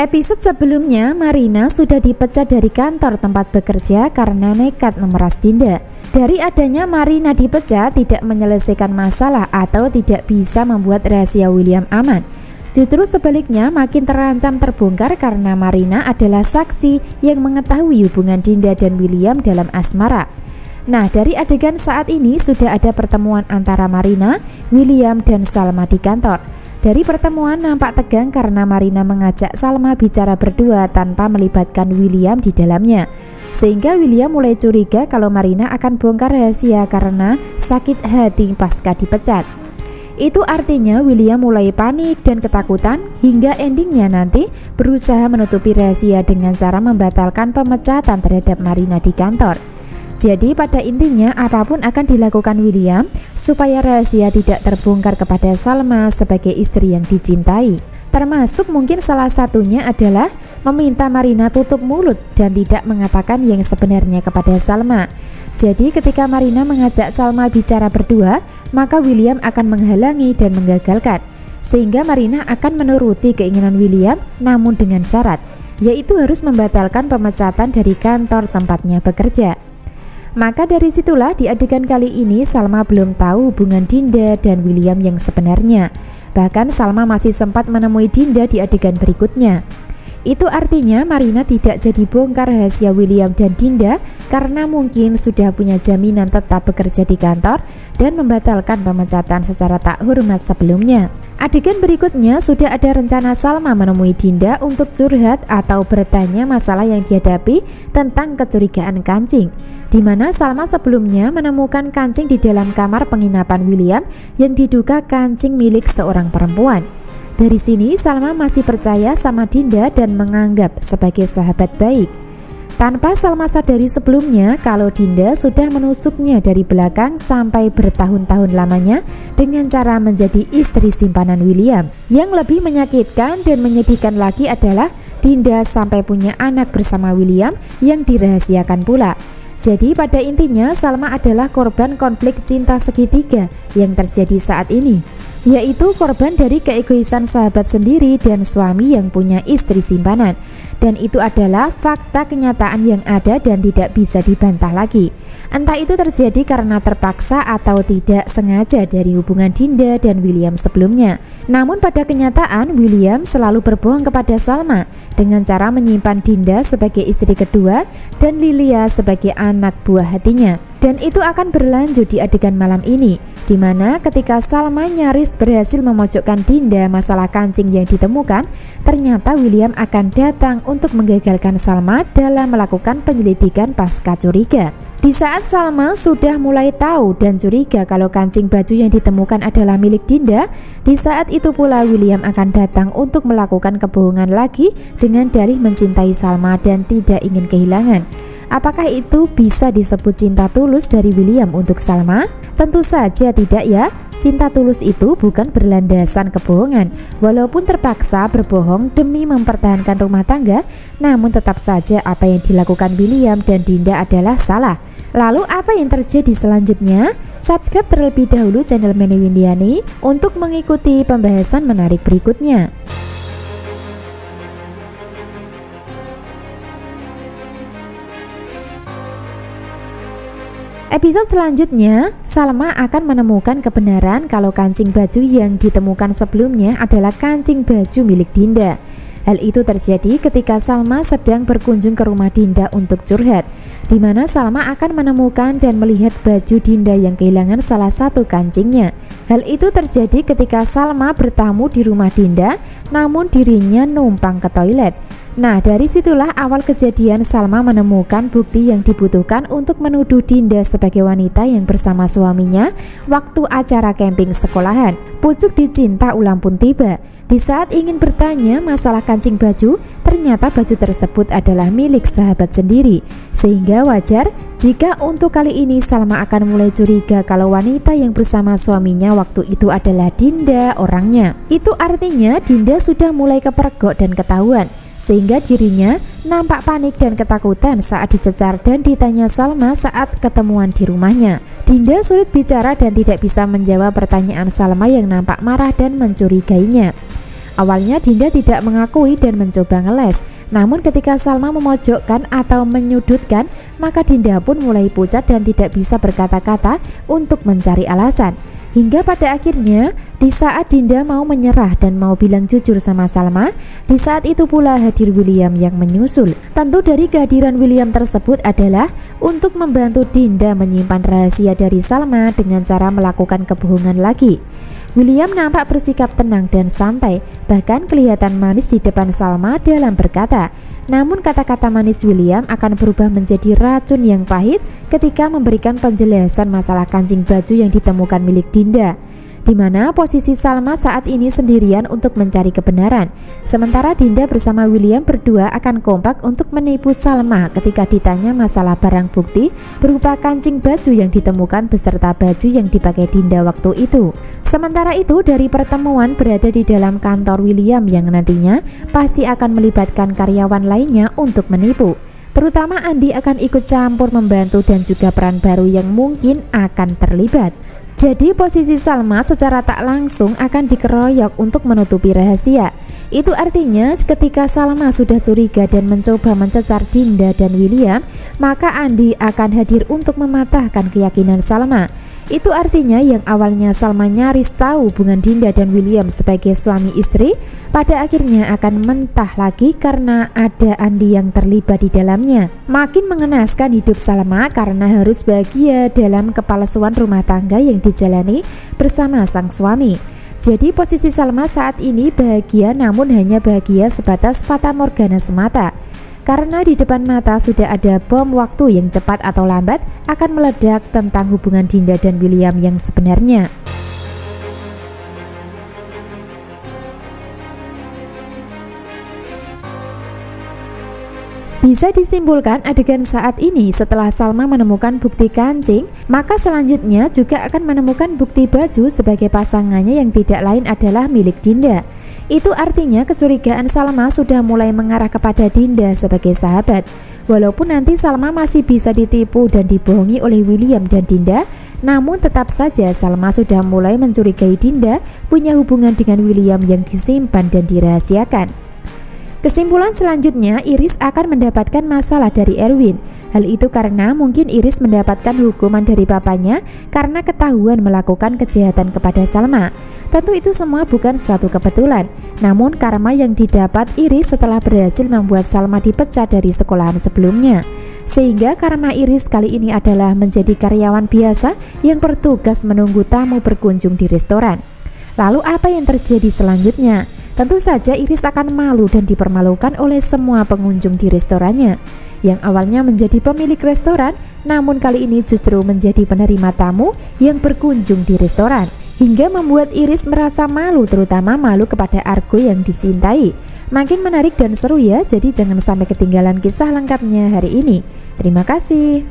Episode sebelumnya, Marina sudah dipecat dari kantor tempat bekerja karena nekat memeras Dinda. Dari adanya Marina dipecat tidak menyelesaikan masalah atau tidak bisa membuat rahasia William aman. Justru sebaliknya makin terancam terbongkar karena Marina adalah saksi yang mengetahui hubungan Dinda dan William dalam asmara. Nah, dari adegan saat ini sudah ada pertemuan antara Marina, William, dan Salma di kantor. Dari pertemuan nampak tegang karena Marina mengajak Salma bicara berdua tanpa melibatkan William di dalamnya. Sehingga William mulai curiga kalau Marina akan bongkar rahasia karena sakit hati pasca dipecat. Itu artinya William mulai panik dan ketakutan hingga endingnya nanti berusaha menutupi rahasia dengan cara membatalkan pemecatan terhadap Marina di kantor. Jadi pada intinya apapun akan dilakukan William supaya rahasia tidak terbongkar kepada Salma sebagai istri yang dicintai. Termasuk mungkin salah satunya adalah meminta Marina tutup mulut dan tidak mengatakan yang sebenarnya kepada Salma. Jadi ketika Marina mengajak Salma bicara berdua, maka William akan menghalangi dan menggagalkan. Sehingga Marina akan menuruti keinginan William namun dengan syarat, yaitu harus membatalkan pemecatan dari kantor tempatnya bekerja. Maka dari situlah di adegan kali ini Salma belum tahu hubungan Dinda dan William yang sebenarnya. Bahkan Salma masih sempat menemui Dinda di adegan berikutnya. Itu artinya Marina tidak jadi bongkar rahasia William dan Dinda karena mungkin sudah punya jaminan tetap bekerja di kantor dan membatalkan pemecatan secara tak hormat sebelumnya. Adegan berikutnya sudah ada rencana Salma menemui Dinda untuk curhat atau bertanya masalah yang dihadapi tentang kecurigaan kancing, di mana Salma sebelumnya menemukan kancing di dalam kamar penginapan William yang diduga kancing milik seorang perempuan. Dari sini Salma masih percaya sama Dinda dan menganggap sebagai sahabat baik. Tanpa Salma sadari sebelumnya kalau Dinda sudah menusuknya dari belakang sampai bertahun-tahun lamanya dengan cara menjadi istri simpanan William. Yang lebih menyakitkan dan menyedihkan lagi adalah Dinda sampai punya anak bersama William yang dirahasiakan pula. Jadi pada intinya Salma adalah korban konflik cinta segitiga yang terjadi saat ini, yaitu korban dari keegoisan sahabat sendiri dan suami yang punya istri simpanan. Dan itu adalah fakta kenyataan yang ada dan tidak bisa dibantah lagi. Entah itu terjadi karena terpaksa atau tidak sengaja dari hubungan Dinda dan William sebelumnya. Namun pada kenyataan William selalu berbohong kepada Salma dengan cara menyimpan Dinda sebagai istri kedua dan Lilia sebagai anak buah hatinya. Dan itu akan berlanjut di adegan malam ini, di mana ketika Salma nyaris berhasil memojokkan Dinda masalah kancing yang ditemukan, ternyata William akan datang untuk menggagalkan Salma dalam melakukan penyelidikan pasca curiga. Di saat Salma sudah mulai tahu dan curiga kalau kancing baju yang ditemukan adalah milik Dinda, di saat itu pula William akan datang untuk melakukan kebohongan lagi dengan dalih mencintai Salma dan tidak ingin kehilangan. Apakah itu bisa disebut cinta tulus dari William untuk Salma? Tentu saja tidak ya. Cinta tulus itu bukan berlandasan kebohongan. Walaupun terpaksa berbohong demi mempertahankan rumah tangga, namun tetap saja apa yang dilakukan William dan Dinda adalah salah. Lalu apa yang terjadi selanjutnya? Subscribe terlebih dahulu channel Meni Windiani untuk mengikuti pembahasan menarik berikutnya. Episode selanjutnya, Salma akan menemukan kebenaran kalau kancing baju yang ditemukan sebelumnya adalah kancing baju milik Dinda. Hal itu terjadi ketika Salma sedang berkunjung ke rumah Dinda untuk curhat, di mana Salma akan menemukan dan melihat baju Dinda yang kehilangan salah satu kancingnya. Hal itu terjadi ketika Salma bertamu di rumah Dinda, namun dirinya numpang ke toilet. Nah, dari situlah awal kejadian Salma menemukan bukti yang dibutuhkan untuk menuduh Dinda sebagai wanita yang bersama suaminya waktu acara camping sekolahan. Pucuk dicinta ulang pun tiba. Di saat ingin bertanya masalah kancing baju, ternyata baju tersebut adalah milik sahabat sendiri. Sehingga wajar jika untuk kali ini Salma akan mulai curiga kalau wanita yang bersama suaminya waktu itu adalah Dinda orangnya. Itu artinya Dinda sudah mulai kepergok dan ketahuan, sehingga dirinya nampak panik dan ketakutan saat dicecar dan ditanya Salma saat ketemuan di rumahnya. Dinda sulit bicara dan tidak bisa menjawab pertanyaan Salma yang nampak marah dan mencurigainya. Awalnya Dinda tidak mengakui dan mencoba ngeles, namun ketika Salma memojokkan atau menyudutkan, maka Dinda pun mulai pucat dan tidak bisa berkata-kata untuk mencari alasan. Hingga pada akhirnya, di saat Dinda mau menyerah dan mau bilang jujur sama Salma, di saat itu pula hadir William yang menyusul. Tentu dari kehadiran William tersebut adalah untuk membantu Dinda menyimpan rahasia dari Salma dengan cara melakukan kebohongan lagi. William nampak bersikap tenang dan santai, bahkan kelihatan manis di depan Salma dalam berkata. Namun kata-kata manis William akan berubah menjadi racun yang pahit ketika memberikan penjelasan masalah kancing baju yang ditemukan milik Dinda, di mana posisi Salma saat ini sendirian untuk mencari kebenaran. Sementara Dinda bersama William berdua akan kompak untuk menipu Salma ketika ditanya masalah barang bukti berupa kancing baju yang ditemukan beserta baju yang dipakai Dinda waktu itu. Sementara itu, dari pertemuan berada di dalam kantor William yang nantinya pasti akan melibatkan karyawan lainnya untuk menipu. Terutama Andi akan ikut campur membantu dan juga peran baru yang mungkin akan terlibat. Jadi posisi Salma secara tak langsung akan dikeroyok untuk menutupi rahasia. Itu artinya ketika Salma sudah curiga dan mencoba mencecar Dinda dan William, maka Andi akan hadir untuk mematahkan keyakinan Salma. Itu artinya yang awalnya Salma nyaris tahu hubungan Dinda dan William sebagai suami istri, pada akhirnya akan mentah lagi karena ada Andi yang terlibat di dalamnya. Makin mengenaskan hidup Salma karena harus bahagia dalam kepalsuan rumah tangga yang dijalani bersama sang suami. Jadi posisi Salma saat ini bahagia, namun hanya bahagia sebatas fata morgana semata. Karena di depan mata sudah ada bom waktu yang cepat atau lambat akan meledak tentang hubungan Dinda dan William yang sebenarnya. Bisa disimpulkan adegan saat ini setelah Salma menemukan bukti kancing, maka selanjutnya juga akan menemukan bukti baju sebagai pasangannya yang tidak lain adalah milik Dinda. Itu artinya kecurigaan Salma sudah mulai mengarah kepada Dinda sebagai sahabat. Walaupun nanti Salma masih bisa ditipu dan dibohongi oleh William dan Dinda, namun tetap saja Salma sudah mulai mencurigai Dinda punya hubungan dengan William yang disimpan dan dirahasiakan. Kesimpulan selanjutnya, Iris akan mendapatkan masalah dari Erwin. Hal itu karena mungkin Iris mendapatkan hukuman dari papanya karena ketahuan melakukan kejahatan kepada Salma. Tentu itu semua bukan suatu kebetulan, namun karma yang didapat Iris setelah berhasil membuat Salma dipecat dari sekolahan sebelumnya. Sehingga karma Iris kali ini adalah menjadi karyawan biasa yang bertugas menunggu tamu berkunjung di restoran. Lalu apa yang terjadi selanjutnya? Tentu saja Iris akan malu dan dipermalukan oleh semua pengunjung di restorannya. Yang awalnya menjadi pemilik restoran, namun kali ini justru menjadi penerima tamu yang berkunjung di restoran. Hingga membuat Iris merasa malu, terutama malu kepada Argo yang dicintai. Makin menarik dan seru ya, jadi jangan sampai ketinggalan kisah lengkapnya hari ini. Terima kasih.